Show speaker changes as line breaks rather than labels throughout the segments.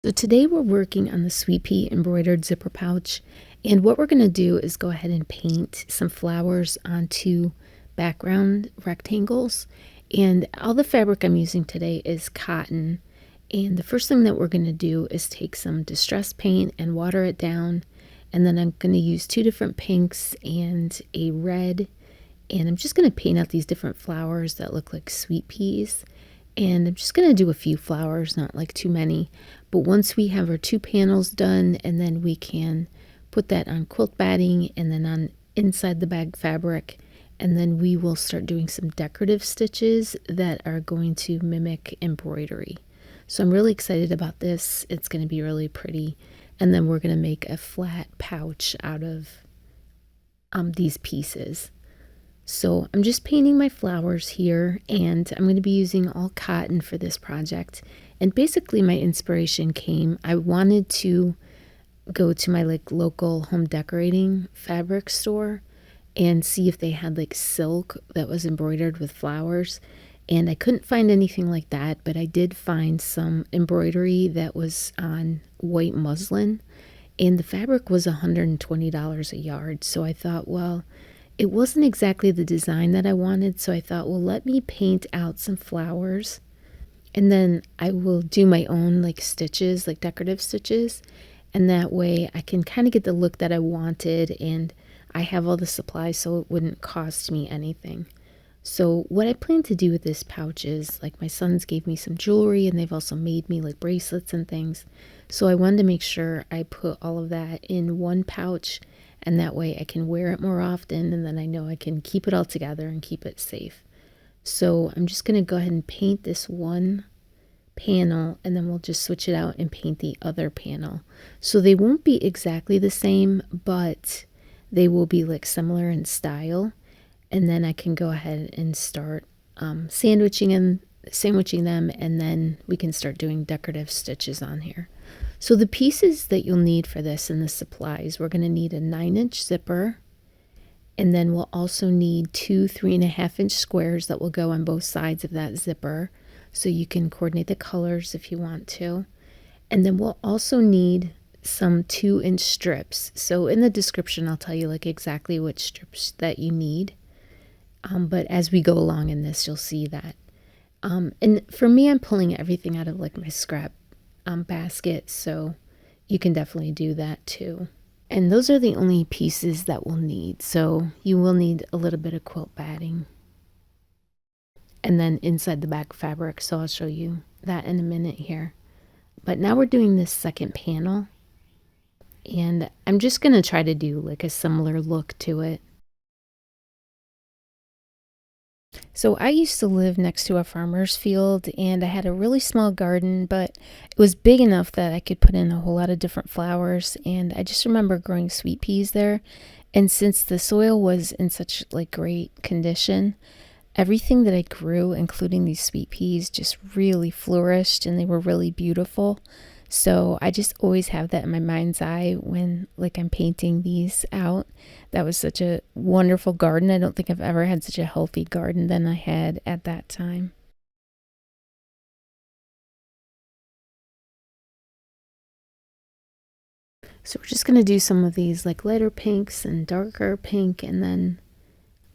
So today we're working on the Sweet Pea embroidered zipper pouch, and what we're going to do is go ahead and paint some flowers onto background rectangles. And all the fabric I'm using today is cotton, and the first thing that we're going to do is take some distress paint and water it down, and then I'm going to use two different pinks and a red, and I'm just going to paint out these different flowers that look like sweet peas. And I'm just going to do a few flowers, not like too many. But once we have our two panels done, and then we can put that on quilt batting and then on inside the bag fabric. And then we will start doing some decorative stitches that are going to mimic embroidery. So I'm really excited about this. It's going to be really pretty. And then we're going to make a flat pouch out of these pieces. So I'm just painting my flowers here, and I'm going to be using all cotton for this project. And basically my inspiration came, I wanted to go to my local home decorating fabric store and see if they had silk that was embroidered with flowers. And I couldn't find anything like that, but I did find some embroidery that was on white muslin, and the fabric was $120 a yard. So I thought, well, it wasn't exactly the design that I wanted, so I thought, well, let me paint out some flowers, and then I will do my own stitches, decorative stitches, and that way I can kind of get the look that I wanted, and I have all the supplies so it wouldn't cost me anything. So what I plan to do with this pouch is, my sons gave me some jewelry, and they've also made me bracelets and things, so I wanted to make sure I put all of that in one pouch, and that way I can wear it more often, and then I know I can keep it all together and keep it safe. So I'm just going to go ahead and paint this one panel, and then we'll just switch it out and paint the other panel. So they won't be exactly the same, but they will be similar in style, and then I can go ahead and start sandwiching them, and then we can start doing decorative stitches on here. So the pieces that you'll need for this and the supplies, we're going to need a 9-inch zipper, and then we'll also need two 3.5-inch squares that will go on both sides of that zipper, so you can coordinate the colors if you want to. And then we'll also need some 2-inch strips. So in the description I'll tell you exactly which strips that you need, but as we go along in this you'll see that. And for me, I'm pulling everything out of my scrap basket, so you can definitely do that too. And those are the only pieces that we'll need. So you will need a little bit of quilt batting, and then inside the back fabric, so I'll show you that in a minute here. But now we're doing this second panel, and I'm just going to try to do a similar look to it. So I used to live next to a farmer's field, and I had a really small garden, but it was big enough that I could put in a whole lot of different flowers. And I just remember growing sweet peas there. And since the soil was in such great condition, everything that I grew, including these sweet peas, just really flourished, and they were really beautiful. So I just always have that in my mind's eye when I'm painting these out. That was such a wonderful garden. I don't think I've ever had such a healthy garden than I had at that time. So we're just going to do some of these lighter pinks and darker pink, and then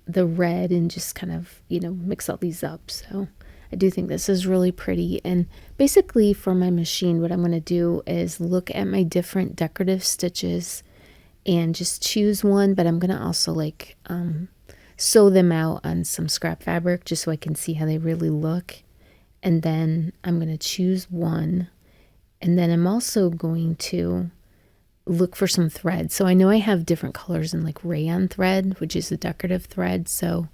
the red, and just kind of, mix all these up. So I do think this is really pretty. And basically for my machine, what I'm going to do is look at my different decorative stitches and just choose one, but I'm going to also sew them out on some scrap fabric just so I can see how they really look. And then I'm going to choose one, and then I'm also going to look for some thread. So I know I have different colors in rayon thread, which is a decorative thread, so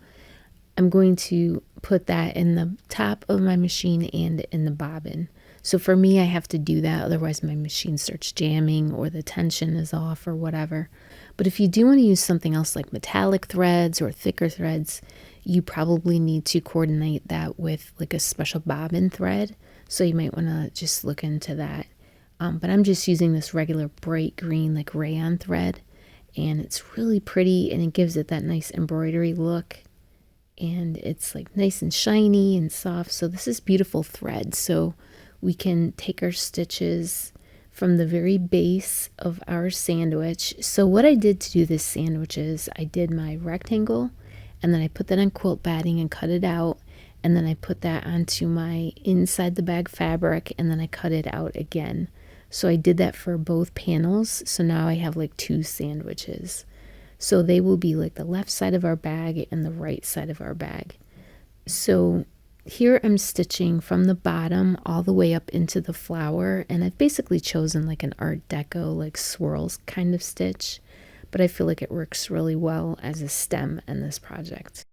I'm going to put that in the top of my machine and in the bobbin. So for me, I have to do that, otherwise my machine starts jamming or the tension is off or whatever. But if you do want to use something else like metallic threads or thicker threads, you probably need to coordinate that with a special bobbin thread. So you might want to just look into that. But I'm just using this regular bright green rayon thread, and it's really pretty, and it gives it that nice embroidery look. And it's nice and shiny and soft. So this is beautiful thread. So we can take our stitches from the very base of our sandwich. So what I did to do this sandwich is I did my rectangle, and then I put that on quilt batting and cut it out, and then I put that onto my inside the bag fabric, and then I cut it out again. So I did that for both panels. So now I have like two sandwiches. So they will be like the left side of our bag and the right side of our bag. So here I'm stitching from the bottom all the way up into the flower, and I've basically chosen like an Art Deco, like swirls kind of stitch, but I feel like it works really well as a stem in this project.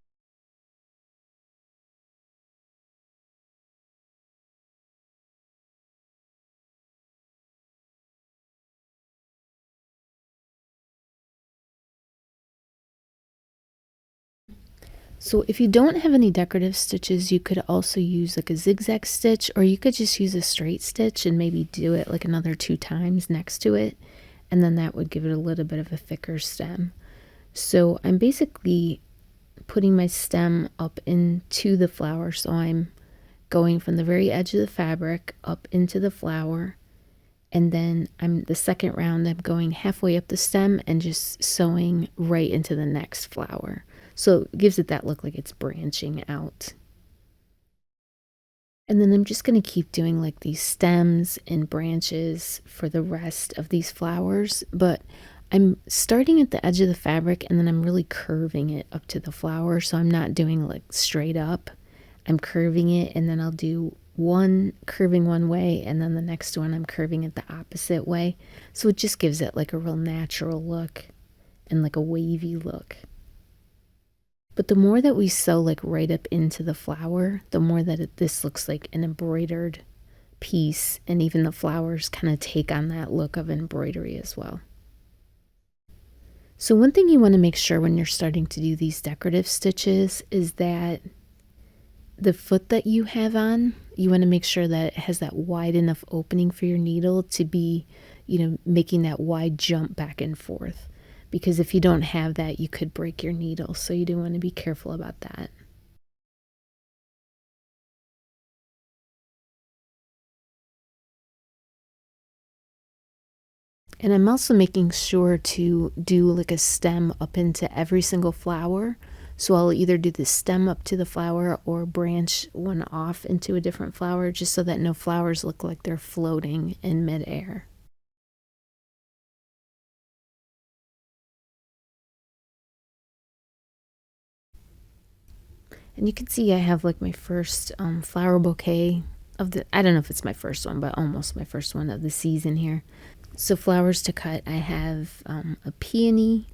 So if you don't have any decorative stitches, you could also use like a zigzag stitch, or you could just use a straight stitch and maybe do it like another 2 times next to it, and then that would give it a little bit of a thicker stem. So I'm basically putting my stem up into the flower, so I'm going from the very edge of the fabric up into the flower, and then the second round I'm going halfway up the stem and just sewing right into the next flower. So it gives it that look like it's branching out. And then I'm just going to keep doing like these stems and branches for the rest of these flowers, but I'm starting at the edge of the fabric and then I'm really curving it up to the flower, so I'm not doing like straight up. I'm curving it, and then I'll do one curving one way, and then the next one I'm curving it the opposite way. So it just gives it like a real natural look and like a wavy look. But the more that we sew like right up into the flower, the more that this looks like an embroidered piece, and even the flowers kind of take on that look of embroidery as well. So one thing you want to make sure when you're starting to do these decorative stitches is that the foot that you have on, you want to make sure that it has that wide enough opening for your needle to be, making that wide jump back and forth. Because if you don't have that, you could break your needle. So you do want to be careful about that. And I'm also making sure to do like a stem up into every single flower. So I'll either do the stem up to the flower or branch one off into a different flower, just so that no flowers look like they're floating in midair. And you can see I have like my first flower bouquet I don't know if it's my first one, but almost my first one of the season here. So flowers to cut, I have a peony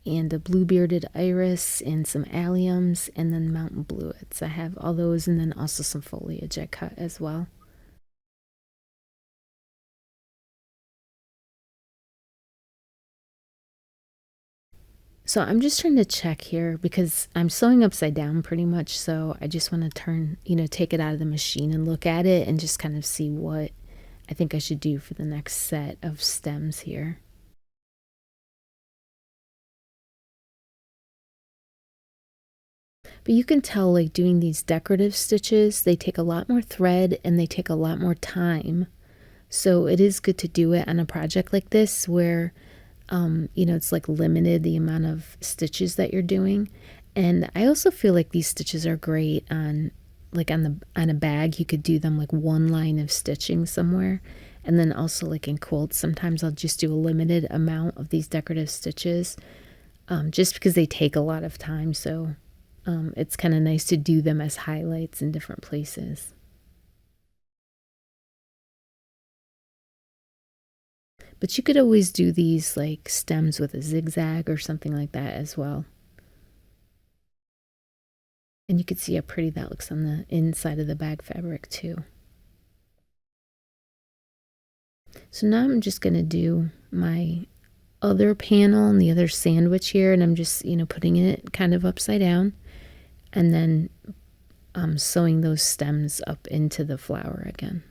and a blue-bearded iris and some alliums, and then mountain bluets. I have all those, and then also some foliage I cut as well. So I'm just trying to check here because I'm sewing upside down pretty much. So I just want to take it out of the machine and look at it and just kind of see what I think I should do for the next set of stems here. But you can tell, like, doing these decorative stitches, they take a lot more thread and they take a lot more time. So it is good to do it on a project like this where it's like limited the amount of stitches that you're doing. And I also feel like these stitches are great on a bag. You could do them like one line of stitching somewhere. And then also like in quilts, sometimes I'll just do a limited amount of these decorative stitches, just because they take a lot of time. So it's kind of nice to do them as highlights in different places. But you could always do these like stems with a zigzag or something like that as well. And you can see how pretty that looks on the inside of the bag fabric too. So now I'm just going to do my other panel and the other sandwich here, and I'm just, putting it kind of upside down, and then sewing those stems up into the flower again.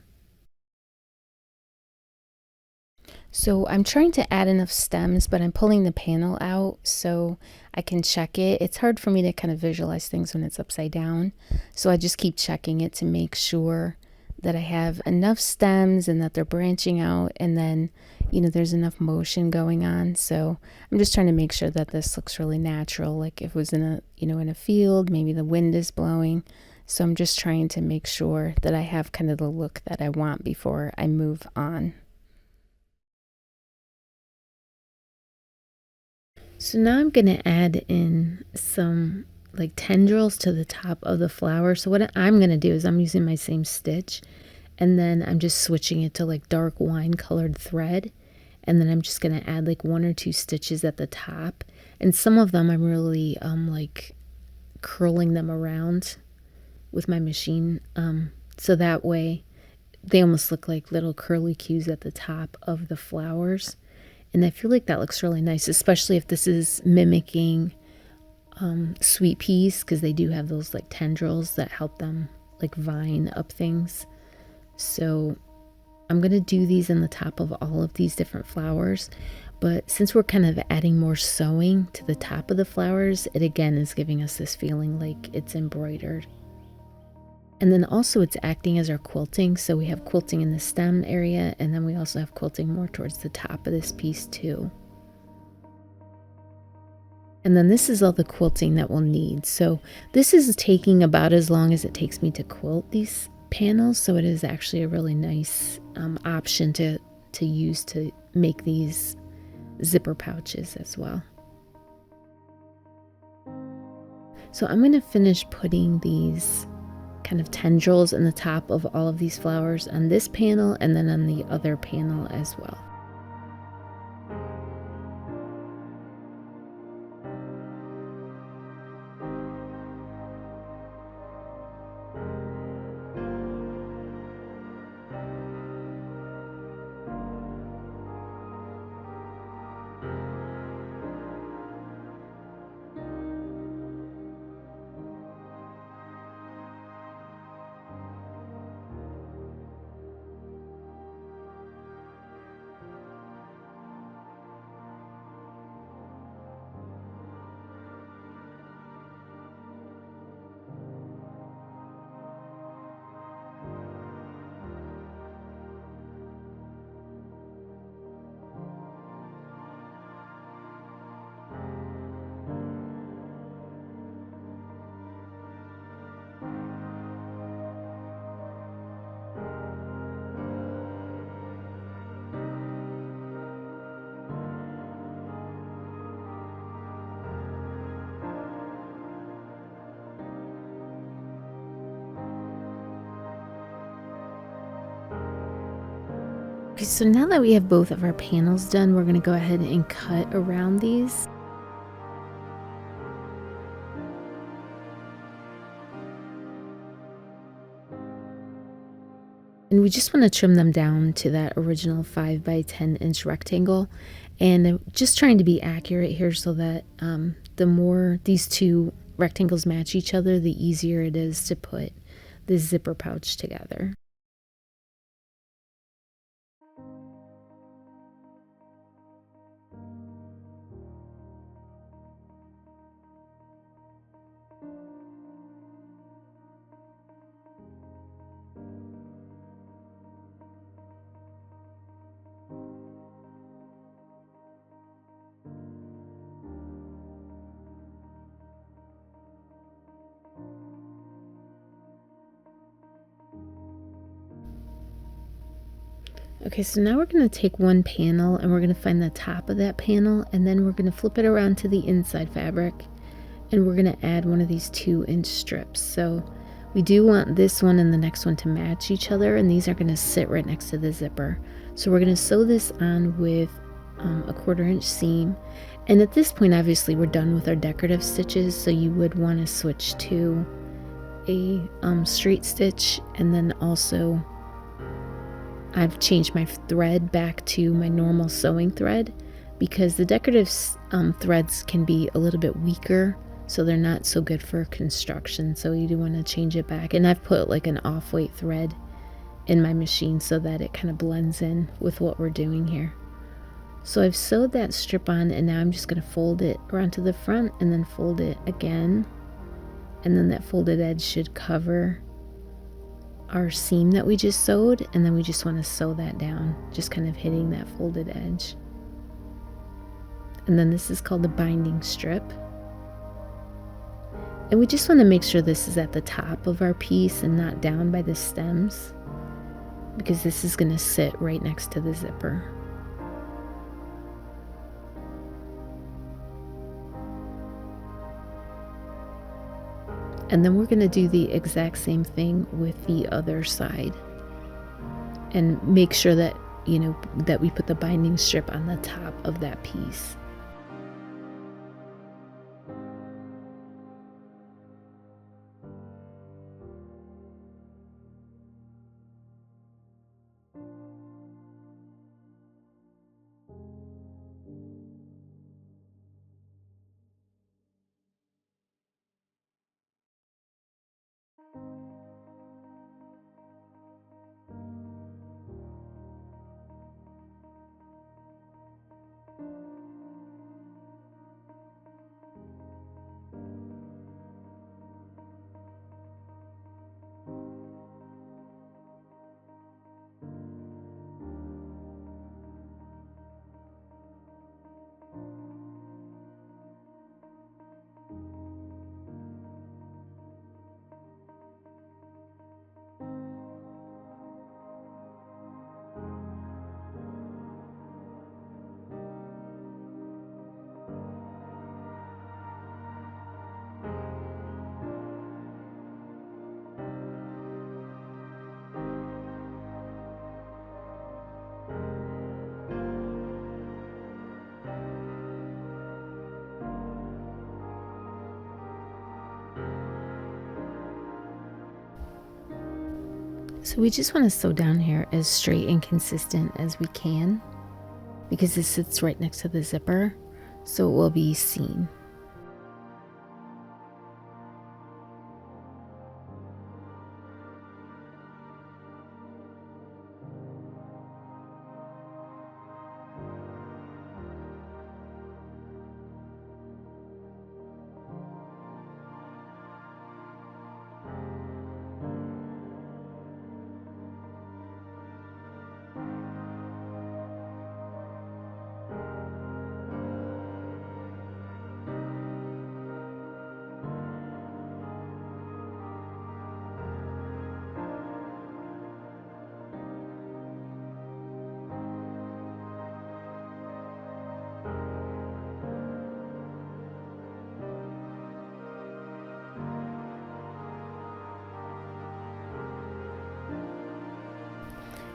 So I'm trying to add enough stems, but I'm pulling the panel out so I can check it. It's hard for me to kind of visualize things when it's upside down. So I just keep checking it to make sure that I have enough stems and that they're branching out, and then, there's enough motion going on. So I'm just trying to make sure that this looks really natural. Like if it was in a field, maybe the wind is blowing. So I'm just trying to make sure that I have kind of the look that I want before I move on. So now I'm going to add in some like tendrils to the top of the flower. So what I'm going to do is I'm using my same stitch, and then I'm just switching it to like dark wine colored thread. And then I'm just going to add like 1 or 2 stitches at the top. And some of them I'm really like curling them around with my machine. So that way they almost look like little curly cues at the top of the flowers. And I feel like that looks really nice, especially if this is mimicking sweet peas, because they do have those like tendrils that help them like vine up things. So I'm going to do these in the top of all of these different flowers. But since we're kind of adding more sewing to the top of the flowers, it again is giving us this feeling like it's embroidered. And then also it's acting as our quilting. So we have quilting in the stem area, and then we also have quilting more towards the top of this piece too. And then this is all the quilting that we'll need. So this is taking about as long as it takes me to quilt these panels. So it is actually a really nice option to use to make these zipper pouches as well. So I'm going to finish putting these kind of tendrils in the top of all of these flowers on this panel and then on the other panel as well. Okay, so now that we have both of our panels done, we're going to go ahead and cut around these. And we just want to trim them down to that original 5 by 10 inch rectangle. And I'm just trying to be accurate here so that the more these two rectangles match each other, the easier it is to put this zipper pouch together. Okay, so now we're going to take one panel and we're going to find the top of that panel, and then we're going to flip it around to the inside fabric, and we're going to add one of these 2-inch strips. So we do want this one and the next one to match each other, and these are going to sit right next to the zipper. So we're going to sew this on with a 1/4 inch seam. And at this point, obviously, we're done with our decorative stitches, so you would want to switch to a straight stitch, and then also I've changed my thread back to my normal sewing thread because the decorative threads can be a little bit weaker, so they're not so good for construction. So you do want to change it back. And I've put like an off-weight thread in my machine so that it kind of blends in with what we're doing here. So I've sewed that strip on, and now I'm just going to fold it around to the front and then fold it again. And then that folded edge should cover our seam that we just sewed, and then we just want to sew that down, just kind of hitting that folded edge. And then this is called the binding strip. And we just want to make sure this is at the top of our piece and not down by the stems, because this is going to sit right next to the zipper. And then we're going to do the exact same thing with the other side. And make sure that, that we put the binding strip on the top of that piece. So we just want to sew down here as straight and consistent as we can, because this sits right next to the zipper, so it will be seen.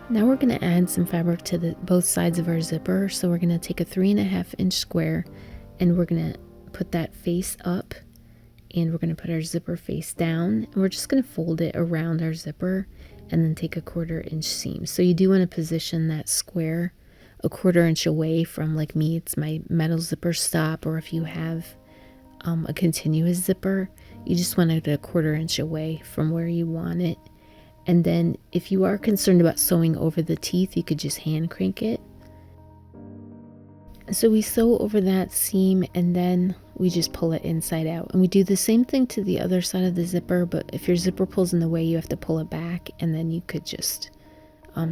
Now we're going to add some fabric to both sides of our zipper. So we're going to take a 3.5-inch square, and we're going to put that face up, and we're going to put our zipper face down, and we're just going to fold it around our zipper and then take a 1/4-inch seam. So you do want to position that square a 1/4 inch away from, like me, it's my metal zipper stop, or if you have a continuous zipper, you just want it a 1/4 inch away from where you want it. And then if you are concerned about sewing over the teeth, you could just hand crank it. So we sew over that seam, and then we just pull it inside out. And we do the same thing to the other side of the zipper, but if your zipper pulls in the way, you have to pull it back, and then you could just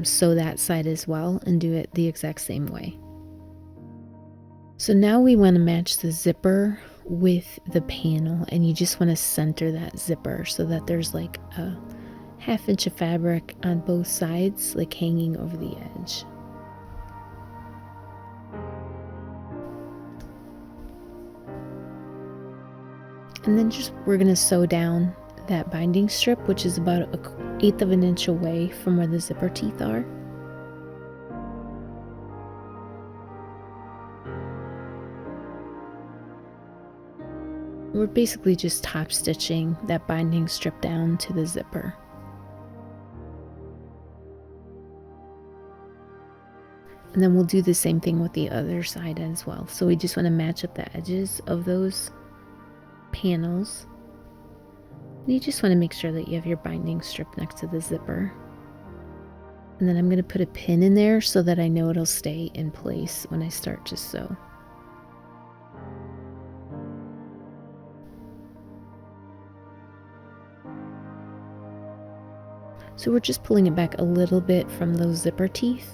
sew that side as well and do it the exact same way. So now we want to match the zipper with the panel, and you just want to center that zipper so that there's like a 1/2 inch of fabric on both sides, like hanging over the edge. And then we're going to sew down that binding strip, which is about 1/8 of an inch away from where the zipper teeth are. We're basically just top stitching that binding strip down to the zipper. And then we'll do the same thing with the other side as well. So we just want to match up the edges of those panels. And you just want to make sure that you have your binding strip next to the zipper. And then I'm going to put a pin in there so that I know it'll stay in place when I start to sew. So we're just pulling it back a little bit from those zipper teeth.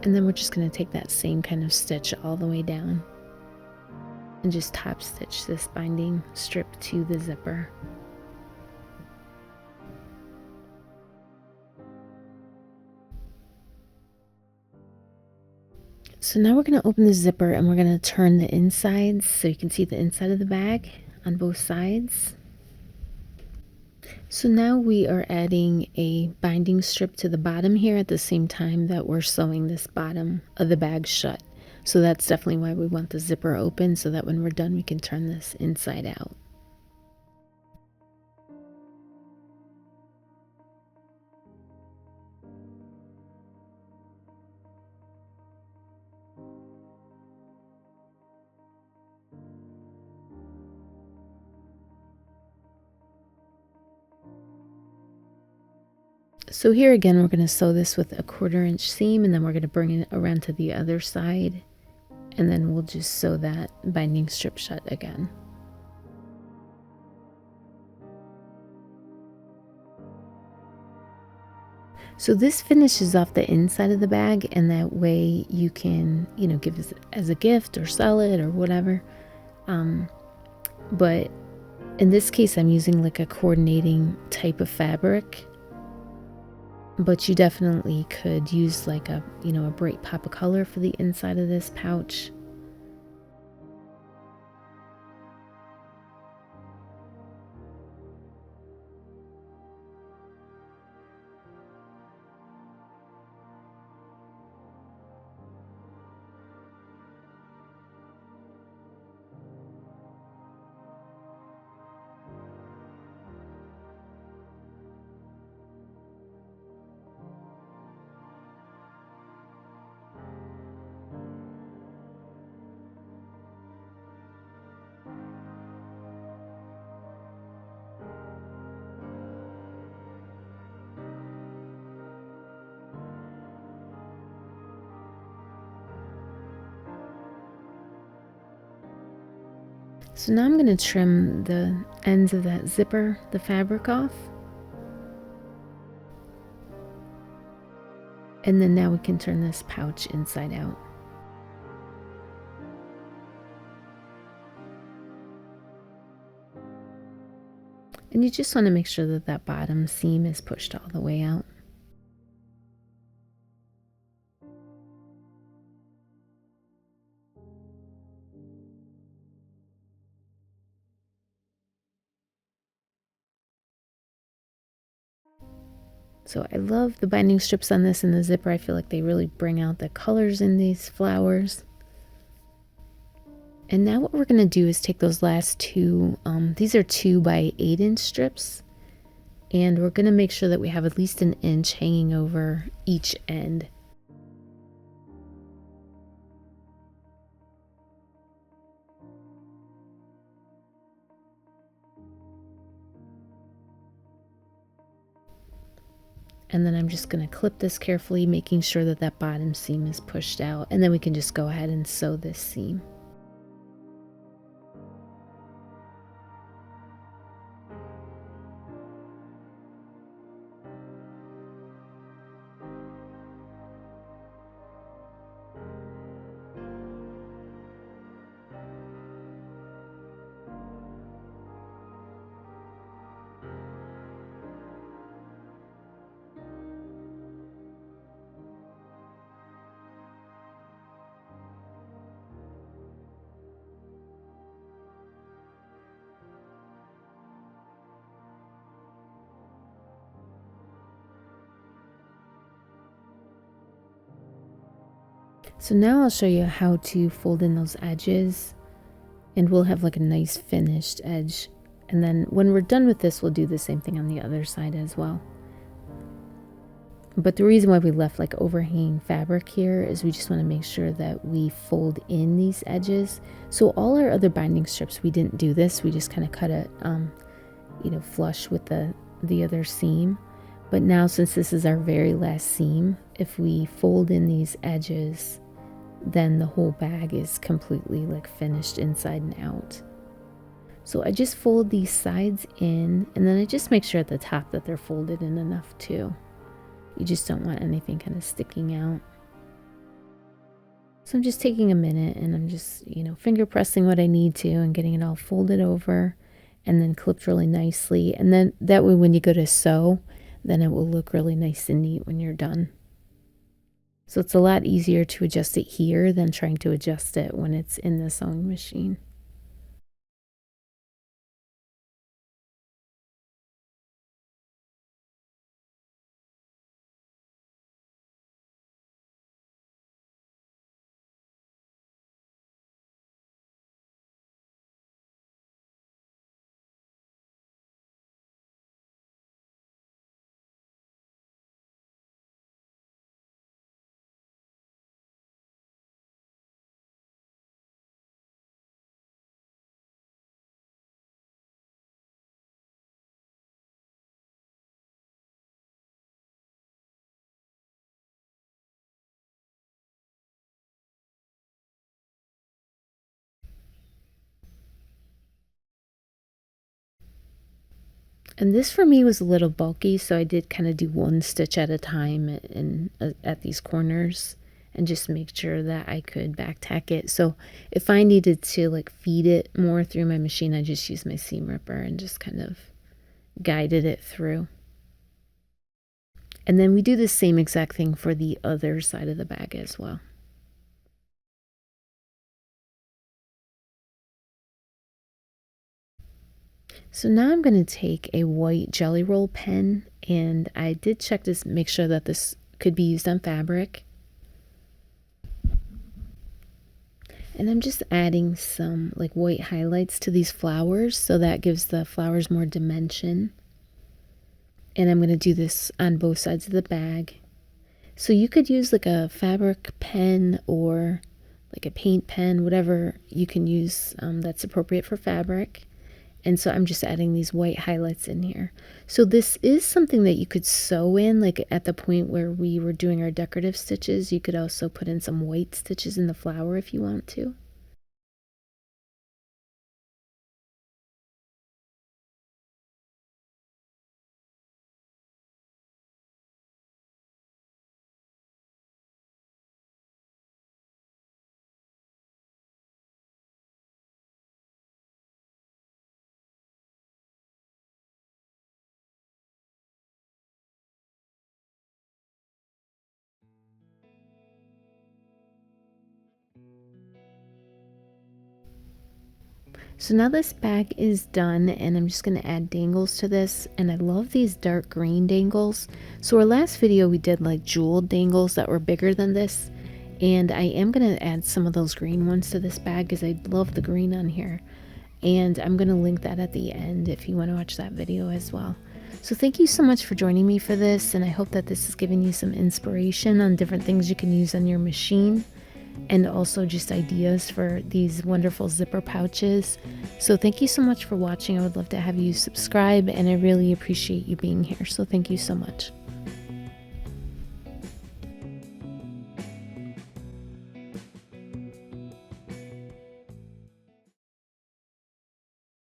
And then we're just going to take that same kind of stitch all the way down and just top stitch this binding strip to the zipper. So now we're going to open the zipper and we're going to turn the insides so you can see the inside of the bag on both sides. So now we are adding a binding strip to the bottom here at the same time that we're sewing this bottom of the bag shut. So that's definitely why we want the zipper open, so that when we're done we can turn this inside out. So here again, we're going to sew this with a 1/4 inch seam, and then we're going to bring it around to the other side, and then we'll just sew that binding strip shut again. So this finishes off the inside of the bag, and that way you can, give it as a gift or sell it or whatever. But in this case, I'm using like a coordinating type of fabric. But you definitely could use like a bright pop of color for the inside of this pouch. So now I'm going to trim the ends of that zipper, the fabric off. And then now we can turn this pouch inside out. And you just want to make sure that that bottom seam is pushed all the way out. So I love the binding strips on this and the zipper. I feel like they really bring out the colors in these flowers. And now what we're going to do is take those last two, these are 2 by 8 inch strips. And we're going to make sure that we have at least 1 inch hanging over each end. And then I'm just going to clip this carefully, making sure that that bottom seam is pushed out. And then we can just go ahead and sew this seam. So now I'll show you how to fold in those edges, and we'll have like a nice finished edge. And then when we're done with this, we'll do the same thing on the other side as well. But the reason why we left like overhanging fabric here is we just want to make sure that we fold in these edges. So all our other binding strips, we didn't do this. We just kind of cut it, flush with the other seam. But now, since this is our very last seam, if we fold in these edges, then the whole bag is completely like finished inside and out. So I just fold these sides in, and then I just make sure at the top that they're folded in enough too. You just don't want anything kind of sticking out. So I'm just taking a minute and I'm just, finger pressing what I need to and getting it all folded over and then clipped really nicely. And then that way when you go to sew, then it will look really nice and neat when you're done. So it's a lot easier to adjust it here than trying to adjust it when it's in the sewing machine. And this for me was a little bulky, so I did kind of do one stitch at a time at these corners and just make sure that I could back tack it. So if I needed to like feed it more through my machine, I just used my seam ripper and just kind of guided it through. And then we do the same exact thing for the other side of the bag as well. So now I'm going to take a white jelly roll pen, and I did check to make sure that this could be used on fabric. And I'm just adding some like white highlights to these flowers, so that gives the flowers more dimension. And I'm going to do this on both sides of the bag. So you could use like a fabric pen or like a paint pen, whatever you can use that's appropriate for fabric. And so I'm just adding these white highlights in here. So this is something that you could sew in, like at the point where we were doing our decorative stitches. You could also put in some white stitches in the flower if you want to. So now this bag is done, and I'm just going to add dangles to this, and I love these dark green dangles. So our last video we did like jeweled dangles that were bigger than this, and I am going to add some of those green ones to this bag because I love the green on here, and I'm going to link that at the end if you want to watch that video as well. So thank you so much for joining me for this, and I hope that this has given you some inspiration on different things you can use on your machine, and also just ideas for these wonderful zipper pouches. So thank you so much for watching. I would love to have you subscribe, and I really appreciate you being here. So thank you so much.